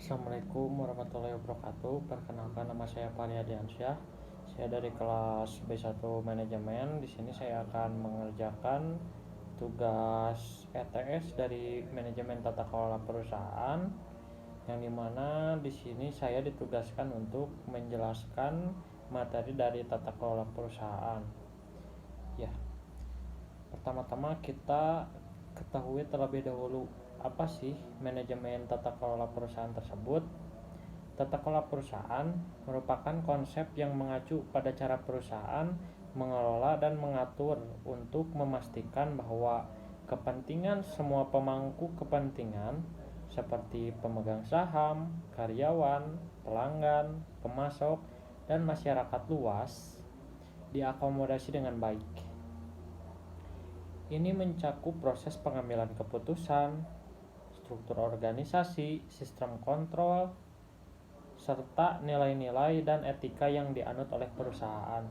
Assalamualaikum warahmatullahi wabarakatuh. Perkenalkan, nama saya Fahri Ardiansyah. Saya dari kelas B1 Manajemen. Di sini saya akan mengerjakan tugas ETS dari Manajemen Tata Kelola Perusahaan, yang dimana di sini saya ditugaskan untuk menjelaskan materi dari tata kelola perusahaan. Ya, pertama-tama kita ketahui terlebih dahulu apa sih manajemen tata kelola perusahaan tersebut. Tata kelola perusahaan merupakan konsep yang mengacu pada cara perusahaan mengelola dan mengatur untuk memastikan bahwa kepentingan semua pemangku kepentingan seperti pemegang saham, karyawan, pelanggan, pemasok, dan masyarakat luas diakomodasi dengan baik. Ini mencakup proses pengambilan keputusan, struktur organisasi, sistem kontrol, serta nilai-nilai dan etika yang dianut oleh perusahaan.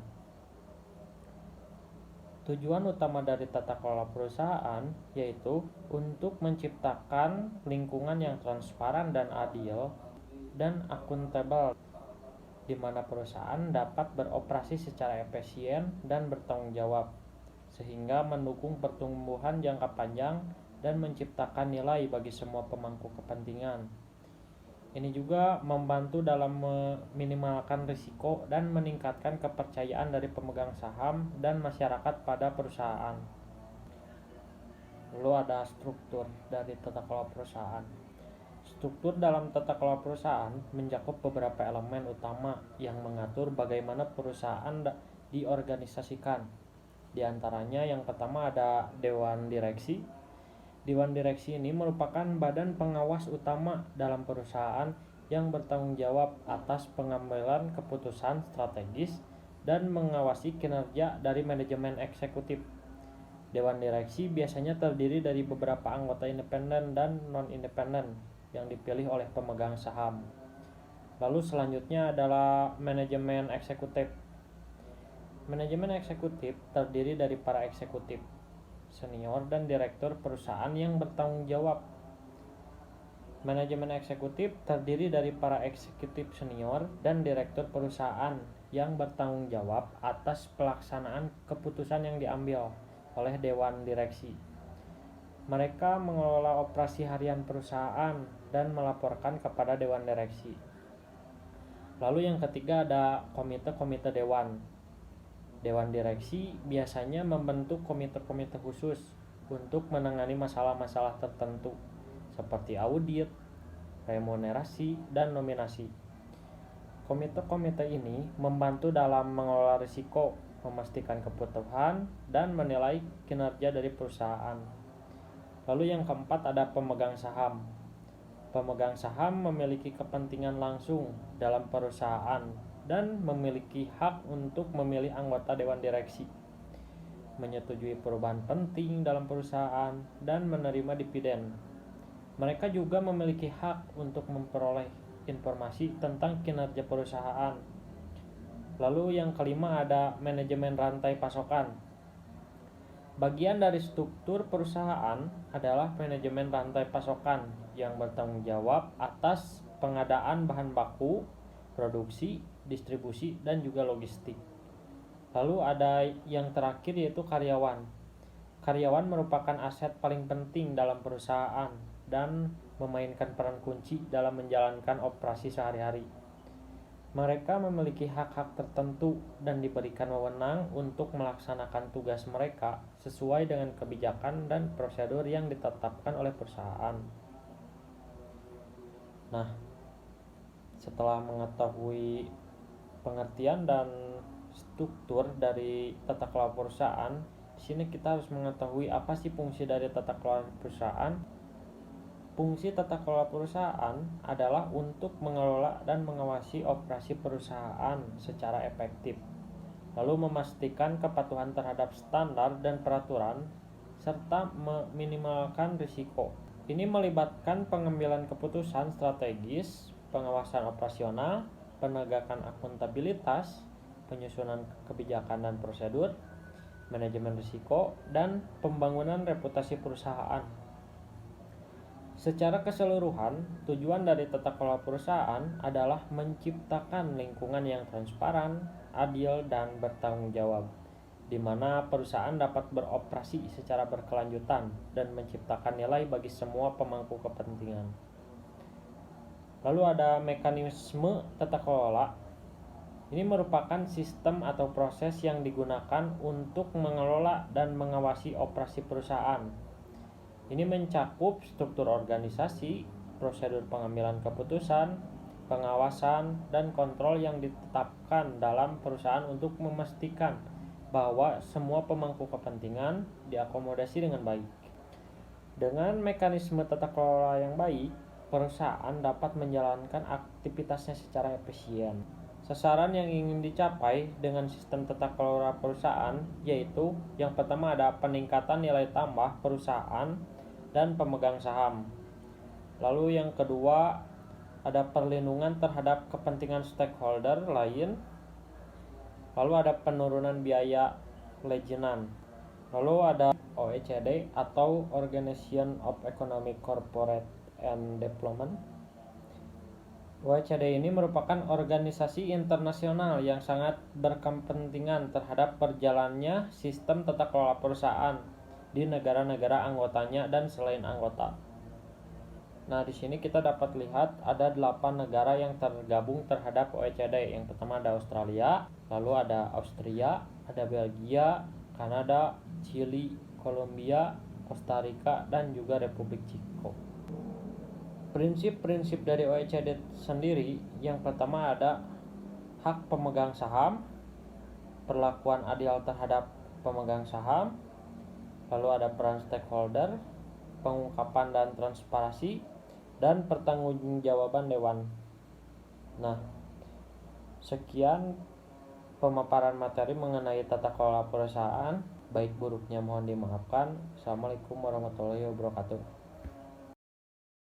Tujuan utama dari tata kelola perusahaan yaitu untuk menciptakan lingkungan yang transparan dan adil dan akuntabel, di mana perusahaan dapat beroperasi secara efisien dan bertanggung jawab, sehingga mendukung pertumbuhan jangka panjang dan menciptakan nilai bagi semua pemangku kepentingan. Ini juga membantu dalam meminimalkan risiko dan meningkatkan kepercayaan dari pemegang saham dan masyarakat pada perusahaan. Lalu ada struktur dari tata kelola perusahaan. Struktur dalam tata kelola perusahaan mencakup beberapa elemen utama yang mengatur bagaimana perusahaan diorganisasikan. Di antaranya yang pertama ada Dewan Direksi. Dewan Direksi ini merupakan badan pengawas utama dalam perusahaan yang bertanggung jawab atas pengambilan keputusan strategis dan mengawasi kinerja dari manajemen eksekutif. Dewan Direksi biasanya terdiri dari beberapa anggota independen dan non-independen yang dipilih oleh pemegang saham. Lalu selanjutnya adalah manajemen eksekutif. Manajemen eksekutif terdiri dari para eksekutif senior dan direktur perusahaan yang bertanggung jawab. Manajemen eksekutif terdiri dari para eksekutif senior dan direktur perusahaan yang bertanggung jawab atas pelaksanaan keputusan yang diambil oleh dewan direksi. Mereka mengelola operasi harian perusahaan dan melaporkan kepada dewan direksi. Lalu yang ketiga ada komite-komite dewan. Dewan direksi biasanya membentuk komite-komite khusus untuk menangani masalah-masalah tertentu seperti audit, remunerasi, dan nominasi. Komite-komite ini membantu dalam mengelola risiko, memastikan kebutuhan, dan menilai kinerja dari perusahaan. Lalu yang keempat ada pemegang saham. Pemegang saham memiliki kepentingan langsung dalam perusahaan dan memiliki hak untuk memilih anggota dewan direksi, menyetujui perubahan penting dalam perusahaan, dan menerima dividen. Mereka juga memiliki hak untuk memperoleh informasi tentang kinerja perusahaan. Lalu yang kelima ada manajemen rantai pasokan. Bagian dari struktur perusahaan adalah manajemen rantai pasokan yang bertanggung jawab atas pengadaan bahan baku, produksi, distribusi, dan juga logistik. Lalu ada yang terakhir yaitu karyawan. Karyawan merupakan aset paling penting dalam perusahaan dan memainkan peran kunci dalam menjalankan operasi sehari-hari. Mereka memiliki hak-hak tertentu dan diberikan wewenang untuk melaksanakan tugas mereka sesuai dengan kebijakan dan prosedur yang ditetapkan oleh perusahaan. Nah, setelah mengetahui pengertian dan struktur dari tata kelola perusahaan, di sini kita harus mengetahui apa sih fungsi dari tata kelola perusahaan. Fungsi tata kelola perusahaan adalah untuk mengelola dan mengawasi operasi perusahaan secara efektif, lalu memastikan kepatuhan terhadap standar dan peraturan, serta meminimalkan risiko. Ini melibatkan pengambilan keputusan strategis, pengawasan operasional, penegakan akuntabilitas, penyusunan kebijakan dan prosedur, manajemen risiko, dan pembangunan reputasi perusahaan. Secara keseluruhan, tujuan dari tata kelola perusahaan adalah menciptakan lingkungan yang transparan, adil, dan bertanggung jawab, di mana perusahaan dapat beroperasi secara berkelanjutan dan menciptakan nilai bagi semua pemangku kepentingan. Lalu ada mekanisme tata kelola. Ini merupakan sistem atau proses yang digunakan untuk mengelola dan mengawasi operasi perusahaan. Ini mencakup struktur organisasi, prosedur pengambilan keputusan, pengawasan, dan kontrol yang ditetapkan dalam perusahaan untuk memastikan bahwa semua pemangku kepentingan diakomodasi dengan baik. Dengan mekanisme tata kelola yang baik, perusahaan dapat menjalankan aktivitasnya secara efisien. Sasaran yang ingin dicapai dengan sistem tata kelola perusahaan yaitu yang pertama ada peningkatan nilai tambah perusahaan dan pemegang saham. Lalu yang kedua ada perlindungan terhadap kepentingan stakeholder lain. Lalu ada penurunan biaya perizinan. Lalu ada OECD atau Organization of Economic Corporate and Development. OECD ini merupakan organisasi internasional yang sangat berkepentingan terhadap berjalannya sistem tata kelola perusahaan di negara-negara anggotanya dan selain anggota. Nah, di sini kita dapat lihat ada 8 negara yang tergabung terhadap OECD. Yang pertama ada Australia, lalu ada Austria, ada Belgia, Kanada, Chili, Kolombia, Costa Rica, dan juga Republik Ceko. Prinsip-prinsip dari OECD sendiri, yang pertama ada hak pemegang saham, perlakuan adil terhadap pemegang saham, lalu ada peran stakeholder, pengungkapan dan transparansi, dan pertanggungjawaban dewan. Nah, sekian pemaparan materi mengenai tata kelola perusahaan. Baik buruknya mohon dimaafkan. Assalamualaikum warahmatullahi wabarakatuh.